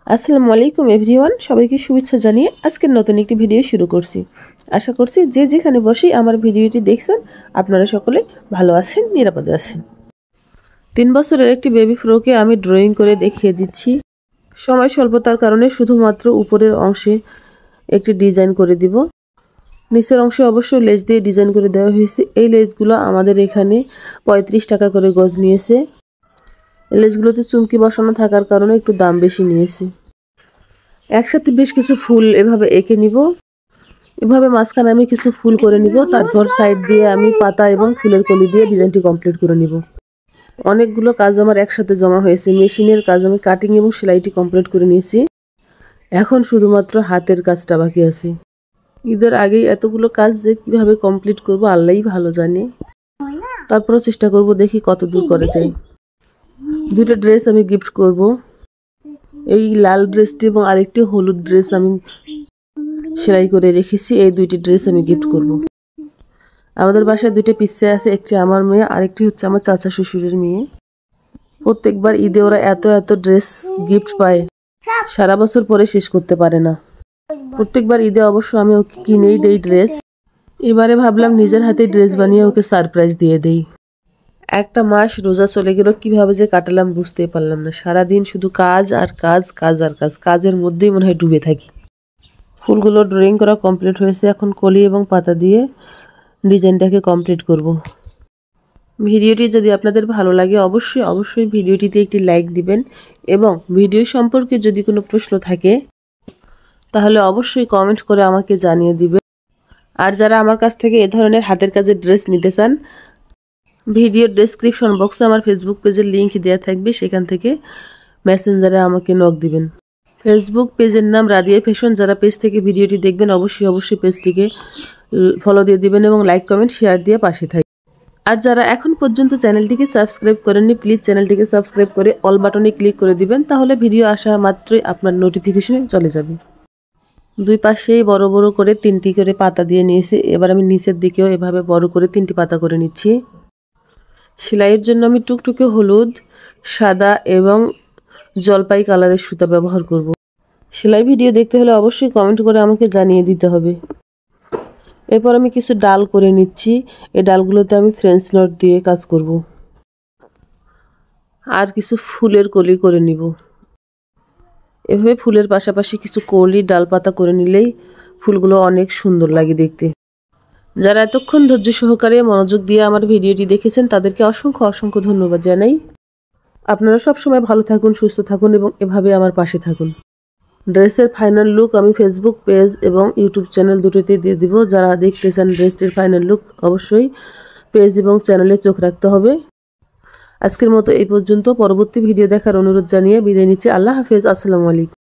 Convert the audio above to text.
আসসালামু আলাইকুম এভরিওয়ান, সবাইকে শুভেচ্ছা জানিয়ে আজকের নতুন একটি ভিডিও শুরু করছি। আশা করছি যে যেখানে বসেই আমার ভিডিওটি দেখছেন আপনারা সকলে ভালো আছেন, নিরাপদে আছেন। 3 বছরের একটি বেবি ফ্রকে আমি ড্রয়িং করে দেখিয়ে দিচ্ছি। সময় স্বল্পতার কারণে শুধুমাত্র উপরের অংশে একটি ডিজাইন করে দিব। নিচের অংশে অবশ্যই লেস দিয়ে ডিজাইন করে দেওয়া হয়েছে। এই লেসগুলো আমাদের এখানে 35 টাকা করে গজ নিয়েছে। লেসগুলোতে চুমকি বসানো থাকার কারণে একটু দাম বেশি নিয়েছে। একসাথে বেশ কিছু ফুল এভাবে এঁকে নিব। এভাবে মাঝখানে আমি কিছু ফুল করে নিব, তারপর সাইড দিয়ে আমি পাতা এবং ফুলের কলি দিয়ে ডিজাইনটি কমপ্লিট করে নিব। অনেকগুলো কাজ আমার একসাথে জমা হয়েছে। মেশিনের কাজ আমি কাটিং এবং সেলাইটি কমপ্লিট করে নিয়েছি। এখন শুধুমাত্র হাতের কাজটা বাকি আছে। ঈদের আগেই এতগুলো কাজ যে কীভাবে কমপ্লিট করব আল্লাহই ভালো জানে। তারপরও চেষ্টা করব, দেখি কত দূর করে যায়। দুটো ড্রেস আমি গিফট করব। এই লাল ড্রেসটি এবং আরেকটি হলুদ ড্রেস আমি সেলাই করে রেখেছি। এই দুইটি ড্রেস আমি গিফট করব। আমাদের বাসায় দুইটা পিচ্চা আছে, একটি আমার মেয়ে, আরেকটি হচ্ছে আমার চাচা শ্বশুরের মেয়ে। প্রত্যেকবার ঈদে ওরা এত এত ড্রেস গিফট পায়, সারা বছর পরে শেষ করতে পারে না। প্রত্যেকবার ঈদে অবশ্য আমি ওকে কিনেই দেই ড্রেস। এবারে ভাবলাম নিজের হাতে ড্রেস বানিয়ে ওকে সারপ্রাইজ দিয়ে দেই। একটা মাস রোজা চলে গেল, কিভাবে যে কাটালাম বুঝতেই পারলাম না। সারাদিন শুধু কাজ আর কাজ, কাজ আর কাজ, কাজের মধ্যেই মনে হয় ডুবে থাকি। ফুলগুলো ড্রয়িং করা কমপ্লিট হয়েছে। এখন কলি এবং পাতা দিয়ে ডিজাইনটাকে কমপ্লিট করব। ভিডিওটি যদি আপনাদের ভালো লাগে অবশ্যই ভিডিওটিতে একটি লাইক দিবেন এবং ভিডিও সম্পর্কে যদি কোনো প্রশ্ন থাকে তাহলে অবশ্যই কমেন্ট করে আমাকে জানিয়ে দিবেন। আর যারা আমার কাছ থেকে এ ধরনের হাতের কাজের ড্রেস নিতে চান, ভিডিওর ডেসক্রিপশন বক্সে আমার ফেসবুক পেজের লিংক দেওয়া থাকবে, সেখান থেকে মেসেঞ্জারে আমাকে নক দিবেন। ফেসবুক পেজের নাম রাদিয়া ফ্যাশন। যারা পেজ থেকে ভিডিওটি দেখবেন অবশ্যই পেজটিকে ফলো দিয়ে দিবেন এবং লাইক কমেন্ট শেয়ার দিয়ে পাশে থাকবেন। আর যারা এখন পর্যন্ত চ্যানেলটিকে সাবস্ক্রাইব করেননি, প্লিজ চ্যানেলটিকে সাবস্ক্রাইব করে অল বাটনে ক্লিক করে দিবেন, তাহলে ভিডিও আসা মাত্রই আপনার নোটিফিকেশনে চলে যাবে। দুই পাশেই বড় বড় করে 3টি করে পাতা দিয়ে নিয়েছি। এবার আমি নিচের দিকেও এভাবে বড় করে 3টি পাতা করে নিচ্ছি। সেলাইয়ের জন্য আমি টুকটুকে হলুদ, সাদা এবং জলপাই কালারের সুতা ব্যবহার করব। সেলাই ভিডিও দেখতে হলে অবশ্যই কমেন্ট করে আমাকে জানিয়ে দিতে হবে। এরপর আমি কিছু ডাল করে নিচ্ছি। এই ডালগুলোতে আমি ফ্রেঞ্চ নট দিয়ে কাজ করব। আর কিছু ফুলের কলি করে নিব। এভাবে ফুলের পাশাপাশি কিছু কলি ডাল পাতা করে নিলেই ফুলগুলো অনেক সুন্দর লাগে দেখতে। যারা এতক্ষণ ধৈর্য সহকারে মনোযোগ দিয়ে আমার ভিডিওটি দেখেছেন তাদেরকে অসংখ্য ধন্যবাদ জানাই। আপনারা সব সময় ভালো থাকুন, সুস্থ থাকুন এবং এভাবে আমার পাশে থাকুন। ড্রেসের ফাইনাল লুক আমি ফেসবুক পেজ এবং ইউটিউব চ্যানেল দুটোতেই দিয়ে দিব। যারা দেখতে চান ড্রেসটির ফাইনাল লুক অবশ্যই পেজ এবং চ্যানেলে চোখ রাখতে হবে। আজকের মতো এই পর্যন্ত। পরবর্তী ভিডিও দেখার অনুরোধ জানিয়ে বিদায় নিচ্ছি। আল্লাহ হাফেজ। আসসালামু আলাইকুম।